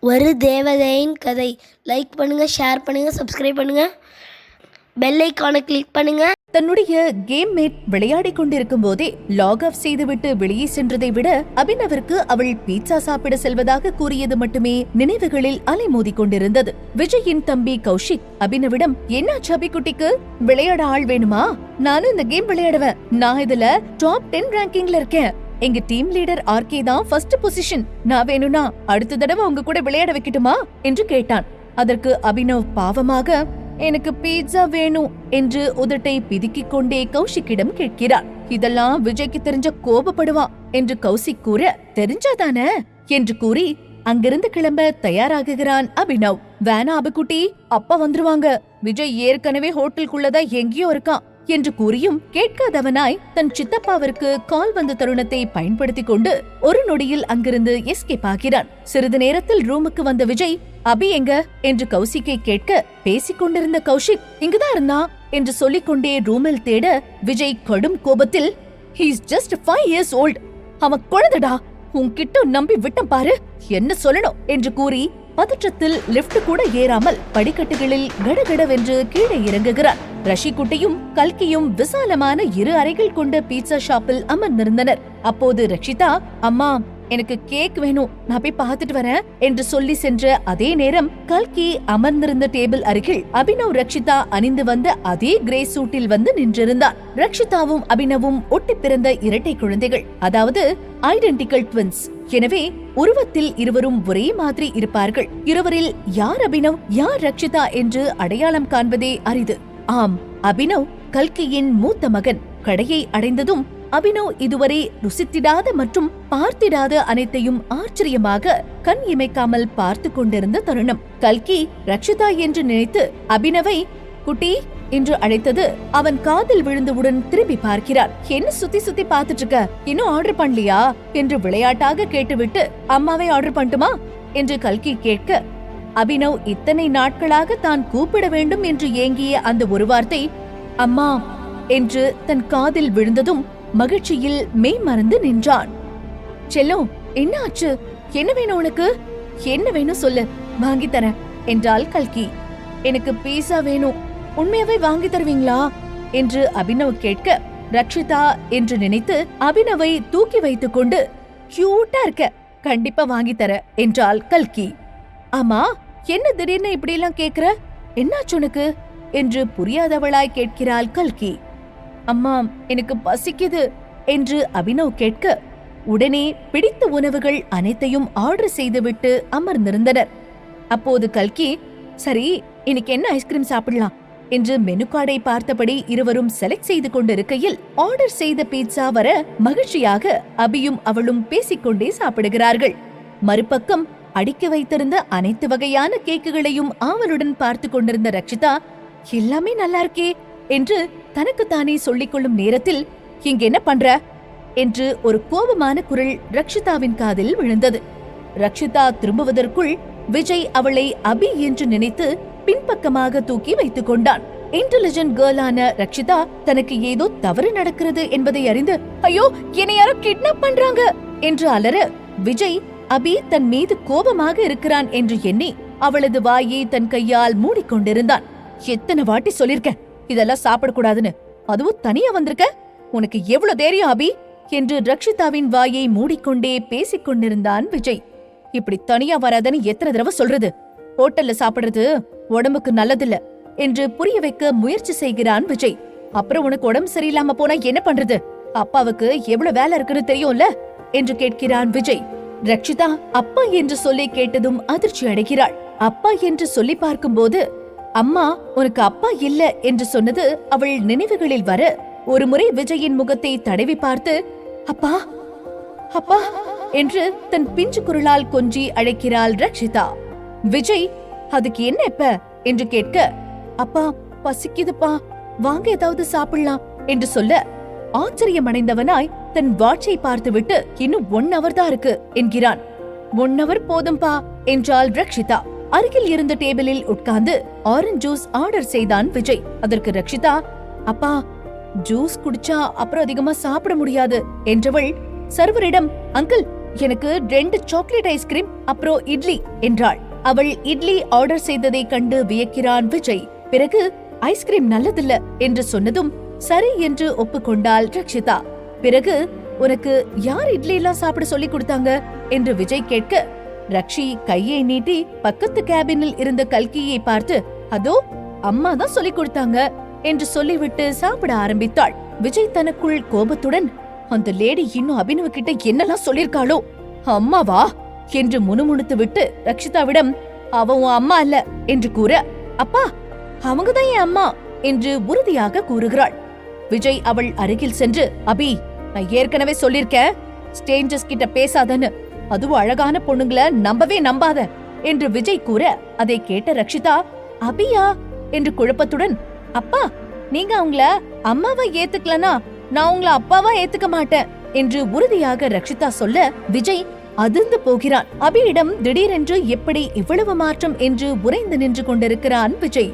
ஒரு தேவதையின் கதை. லைக் பண்ணுங்க, ஷேர் பண்ணுங்க, சப்ஸ்கிரைப் பண்ணுங்க, பெல் ஐகானை கிளிக் பண்ணுங்க. தன்னுடைய கேம் மேட் விளையாடி கொண்டிருக்கும் போதே லாக் ஆஃப் செய்துவிட்டு வெளியே சென்றதை விட அபினவிற்கு அவள் பீட்சா சாப்பிட செல்வதாக கூறியது மட்டுமே நினைவுகளில் அலைமோதி கொண்டிருந்தது. விஜயின் தம்பி கௌஷிக் அபினவிடம், என்னாச்சு அபிக்குட்டிக்கு, விளையாட ஆள் வேணுமா? நானும் இந்த கேம் விளையாடுவேன். நான் இதுல டாப் 10 ரேங்கிங்ல இருக்கேன். எங்க டீம் லீடர் ஆர்கே தான் ஃபர்ஸ்ட் பொசிஷன். நான் வேணும்னா அடுத்த தடவை உங்க கூட விளையாட வைக்கட்டுமா என்று கேட்டான். அதற்கு அபினவ் பாவமாக, எனக்கு பீட்சா வேணும் என்று உதட்டை பிதுக்கிக் கொண்டே கௌஷிக்கிடம் கேட்கிறார். இதெல்லாம் விஜய்க்கு தெரிஞ்ச கோபப்படுவான் என்று கௌஷிக் கூற, தெரிஞ்சாதானே என்று கூறி அங்கிருந்து கிளம்ப தயாராகுகிறான் அபினவ். வேணா அபிக்குட்டி, அப்பா வந்துருவாங்க. விஜய் ஏற்கனவே ஹோட்டலுக்குள்ளதான் எங்கேயோ இருக்கான் என்று கூறியும் கேட்காதவனாய் தன் சித்தப்பாவிற்கு கால் வந்த தருணத்தை பயன்படுத்திக் கொண்டு ஒரு நொடியில் அங்கிருந்து எஸ்கேப் ஆகிறான். சிறிது நேரத்தில் ரூமுக்கு வந்த விஜய், அபி எங்க என்று கௌசிக்கை கேட்க, பேசிக் கொண்டிருந்த கௌஷிக் இங்குதான் இருந்தான் என்று சொல்லிக்கொண்டே ரூமில் தேட விஜய் கடும் கோபத்தில், he is just 5 years old. அவன் குழந்தைடா, உன்கிட்ட நம்பி விட்டம் பாரு, என்ன சொல்லணும் என்று கூறி பதற்றத்தில் லிப்ட் கூட ஏறாமல் படிக்கட்டுகளில் கடகடவென்று கீழே இறங்குகிறான். ரஷிகுட்டியும் கல்கியும் விசாலமான 2 அறைகள் கொண்ட பீட்சா ஷாப்பில் அமர்ந்திருந்தனர். அப்போது ரக்ஷிதா, அம்மா எனக்கு கேக் வேணும், நான் போய் பார்த்துட்டு வரேன் என்று சொல்லி சென்ற அதே நேரம் கல்கி அமர்ந்திருந்த டேபிள் அருகில் அபினவ் ரக்ஷிதா அணிந்து வந்த அதே கிரே சூட்டில் வந்து நின்றிருந்தார். ரக்ஷிதாவும் அபினவும் ஒட்டி பிறந்த இரட்டை குழந்தைகள், அதாவது ஐடென்டிக்கல் ட்வின்ஸ். எனவே உருவத்தில் இருவரும் ஒரே மாதிரி இருப்பார்கள். இருவரில் யார் அபினவ் யார் ரக்ஷிதா என்று அடையாளம் காண்பதே அரிது. ஆம், அபினவ் கல்கியின் மூத்த மகன். கடையை அடைந்ததும் அபினவ் இதுவரை ருசித்திடாத மற்றும் பார்த்திடாத அனைத்தையும் ஆச்சரியமாக கண் இமைக்காமல் பார்த்து கொண்டிருந்த தருணம். கல்கி ரக்ஷிதா என்று நினைத்து அபினவை குட்டி என்று அழைத்தது அவன் காதில் விழுந்தவுடன் திரும்பி பார்க்கிறார். என்ன சுத்தி சுத்தி பார்த்துட்டு இருக்க, இன்னும் ஆர்டர் பண்ணலையா என்று விளையாட்டாக கேட்டுவிட்டு, அம்மாவை ஆர்டர் பண்ணட்டுமா என்று கல்கி கேட்க, அபினவ் இத்தனை நாட்களாக தான் கூப்பிட வேண்டும் என்று ஏங்கிய அந்த ஒரு வார்த்தை அம்மா என்று தன் காதில் விழுந்ததும் மகிழ்ச்சியில் மெய் மறந்து நின்றான். செல்லம், என்ன ஆச்சு? என்ன வேணும் உனக்கு? என்ன வேணும் சொல்லு, வாங்கி தரேன் என்றாள் கல்கி. எனக்கு பீஸா வேணும், உண்மையாவே வாங்கி தருவீங்களா என்று அபினவ் கேட்க, ரக்ஷிதா என்று நினைத்து அபினவை தூக்கி வைத்துக் கொண்டு, கியூட்டா இருக்க, கண்டிப்பா வாங்கி தர என்றாள் கல்கி. ஆமா, என்ன திடீர்னு இப்படி எல்லாம் கேக்குற, என்னாச்சு உனக்கு என்று புரியாதவளாய் கேட்கிறாள் கல்கி. அம்மா எனக்கு பசிக்குது என்று அபினவ் கேட்க, உடனே பிடித்த உணவுகள் அனைத்தையும் ஆர்டர் செய்துவிட்டு அமர்ந்திருந்தனர். அப்போது கல்கி, சரி இன்னைக்கு என்ன ஐஸ்கிரீம் சாப்பிடலாம் என்று மெனு கார்டை பார்த்தபடி இருவரும் செலக்ட் செய்து கொண்டிருக்கையில் ஆர்டர் செய்த பீட்சா வர மகிழ்ச்சியாக அபியும் அவளும் பேசிக்கொண்டே சாப்பிடுகிறார்கள். மறுபக்கம் அடுக்கி வைத்திருந்த அனைத்து வகையான கேக்குகளையும் ஆவலுடன் பார்த்து கொண்டிருந்த ரக்ஷிதா, எல்லாமே நல்லா இருக்கே என்று தனக்குத்தானே சொல்லிக் கொள்ளும் நேரத்தில், இங்க என்ன பண்ற என்று ஒரு கோபமான குரல் ரக்ஷிதாவின் காதில் விழுந்தது. ரக்ஷிதா திரும்புவதற்குள் விஜய் அவளை அபி என்று நினைத்து பின்பக்கமாக தூக்கி வைத்துக் கொண்டான். இன்டெலிஜென்ட் கேர்ளான ரக்ஷிதா தனக்கு ஏதோ தவறு நடக்கிறது என்பதை அறிந்து, ஐயோ என்னை யாரோ கிட்னாப் பண்றாங்க என்று அலற, விஜய் அபி தன் மீது கோபமாக இருக்கிறான் என்று எண்ணி அவளது வாயை தன் கையால் மூடிக்கொண்டிருந்தான். எத்தனை வாட்டி சொல்லிருக்க இதெல்லாம் சாப்பிடக்கூடாதுன்னு, அதுவும் தனியா வந்திருக்க, உனக்கு எவ்வளவு தைரியம் அபி என்று ரக்ஷிதாவின் வாயை மூடிக்கொண்டே பேசிக் கொண்டிருந்தான் விஜய். இப்படி தனியா வராதன்னு எத்தனை தடவை சொல்றது, ஹோட்டல்ல சாப்பிடுறது உடம்புக்கு நல்லதில்ல என்று புரிய வைக்க முயற்சி செய்கிறான் விஜய். அப்புறம் உனக்கு உடம்பு சரியில்லாம போனா என்ன பண்றது, அப்பாவுக்கு எவ்வளவு வேலை இருக்குன்னு தெரியும்ல என்று கேட்கிறான் விஜய். ரக்ஷிதா அப்பா என்று சொல்லி கேட்டதும் அதிர்ச்சி அடைகிறாள். அப்பா என்று சொல்லி பார்க்கும்போது, அம்மா உனக்கு அப்பா இல்ல என்று சொன்னது அவள் நினைவுகளில் வர, ஒரு முறை விஜயின் முகத்தை தடவி பார்த்து, அப்பா அப்பா என்று தன் பிஞ்சு குரலால் கொஞ்சி அழைக்கிறாள் ரக்ஷிதா. விஜய், அதுக்கு என்ன இப்ப என்று கேட்க, அப்பா பசிக்குதுப்பா, வாங்க ஏதாவது சாப்பிடலாம் என்று சொல்ல, ஆச்சரியமடைந்தவனாய் தன் வாட்சை பார்த்துவிட்டு, இன்னும் 1 hour தான் இருக்கு என்கிறான். 1 hour போதும்பா என்றாள் ரக்ஷிதா. அருகில் இருந்த டேபிளில் உட்கார்ந்து ஆரஞ்சு ஜூஸ் ஆர்டர் செய்தான் விஜய். அதற்கு ரக்ஷிதா, அப்பா ஜூஸ் குடிச்சா அப்புறம் அதிகமா சாப்பிட முடியாது என்றவள் சர்வரிடம், அங்கிள் எனக்கு 2 சாக்லேட் ஐஸ்கிரீம் அப்புறம் இட்லி என்றாள். அவள் இட்லி ஆர்டர் செய்ததை கண்டு வியக்கிறான் விஜய். பிறகு ஐஸ்கிரீம் நல்லதில்ல என்று சொன்னதும் சரி என்று ஒப்புக்கொண்டாள் ரக்ஷிதா. பிறகு உனக்கு யார் இட்லி எல்லாம் சாப்பிட சொல்லி கொடுத்தாங்க என்று விஜய் கேட்க, ரக்ஷி கையை நீட்டி பக்கத்து கேபினில் இருந்த கல்கியை பார்த்து, அதோ அம்மா தான் சொல்லி கொடுத்தாங்க என்று சொல்லிவிட்டு சாப்பிட ஆரம்பித்தாள். விஜய் தனக்குள் கோபத்துடன், அந்த லேடி இன்னும் அபினவ கிட்ட என்னெல்லாம் சொல்லிருக்காளோ, அம்மாவா என்று முணுமுணுத்து விட்டு ரக்ஷிதாவிடம், அவ உன் அம்மா இல்ல என்று கூற, அப்பா அவங்கதான் என் அம்மா என்று உறுதியாக கூறுகிறாள். விஜய் அவள் அருகில் சென்று, அபி நான் ஏற்கனவே சொல்லிருக்கேன், ஸ்ட்ரேஞ்சர்ஸ் கிட்ட பேசாதன்னு, அதுவும் அழகான பொண்ணுங்களை நம்பவே நம்பாத என்று விஜய் கூற, அதை கேட்ட ரக்ஷிதா, அபியா என்று குழப்பத்துடன், அப்பா நீங்க அவங்கள அம்மாவா ஏத்துக்கலனா நான் உங்களை அப்பாவா ஏத்துக்க மாட்டேன் என்று உறுதியாக ரக்ஷிதா சொல்ல, விஜய் அதிர்ந்து போகிறான். அபியிடம் திடீரென்று எப்படி இவ்வளவு மாற்றம் என்று உறைந்து நின்று கொண்டிருக்கிறான் விஜய்.